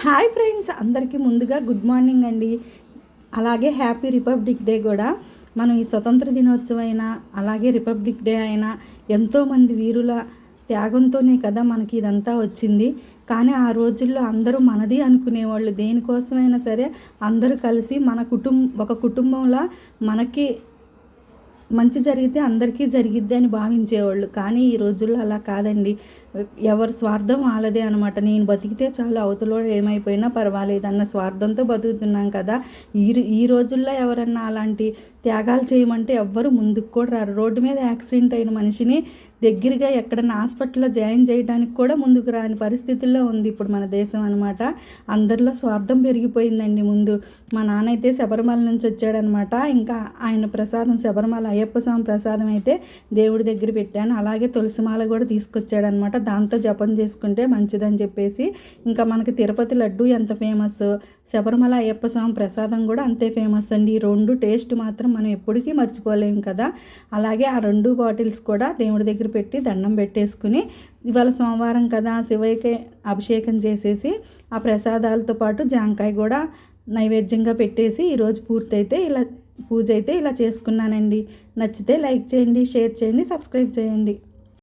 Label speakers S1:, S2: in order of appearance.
S1: Hi friends, అందరికీ ముందుగా good morning అండి. అలాగే హ్యాపీ రిపబ్లిక్ డే కూడా. మనం ఈ స్వతంత్ర దినోత్సవం అయినా అలాగే రిపబ్లిక్ డే అయినా ఎంతోమంది వీరుల త్యాగంతోనే కదా మనకి ఇదంతా వచ్చింది. కానీ ఆ రోజుల్లో అందరూ మనది అనుకునేవాళ్ళు. దేనికోసమైనా సరే అందరూ కలిసి ఒక కుటుంబంలా మనకి మంచి జరిగితే అందరికీ జరిగిద్ది అని భావించేవాళ్ళు. కానీ ఈ రోజుల్లో అలా కాదండి. ఎవరి స్వార్థం వాళ్ళదే అనమాట. నేను బతికితే చాలు, అవతలోడు ఏమైపోయినా పర్వాలేదన్న స్వార్థంతో బతుకుతున్నాం కదా. ఈ రోజుల్లో ఎవరన్నా అలాంటి త్యాగాలు చేయమంటే ఎవ్వరు ముందుకు కూడా రారు. రోడ్డు మీద యాక్సిడెంట్ అయిన మనిషిని దగ్గరగా ఎక్కడన్నా హాస్పిటల్లో జాయిన్ చేయడానికి కూడా ముందుకు రాని పరిస్థితుల్లో ఉంది ఇప్పుడు మన దేశం అనమాట. అందరిలో స్వార్థం పెరిగిపోయిందండి. ముందు మా నాన్న అయితే శబరిమల నుంచి వచ్చాడనమాట. ఇంకా ఆయన ప్రసాదం, శబరిమల అయ్యప్ప స్వామి ప్రసాదం అయితే దేవుడి దగ్గర పెట్టాను. అలాగే తులసిమాల కూడా తీసుకొచ్చాడనమాట. దాంతో జపం చేసుకుంటే మంచిదని చెప్పేసి. ఇంకా మనకి తిరుపతి లడ్డు ఎంత ఫేమస్, శబరిమల అయ్యప్ప స్వామి ప్రసాదం కూడా అంతే ఫేమస్ అండి. ఈ రెండు టేస్ట్ మాత్రం మనం ఎప్పటికీ మర్చిపోలేము కదా. అలాగే ఆ 2 బాటిల్స్ కూడా దేవుడి దగ్గర పెట్టి దండం పెట్టేసుకుని, ఇవాళ సోమవారం కదా శివయ్యకి అభిషేకం చేసేసి ఆ ప్రసాదాలతో పాటు జాంకాయ కూడా నైవేద్యంగా పెట్టేసి ఈరోజు పూజ అయితే ఇలా చేసుకున్నానండి. నచ్చితే లైక్ చేయండి, షేర్ చేయండి, సబ్స్క్రైబ్ చేయండి.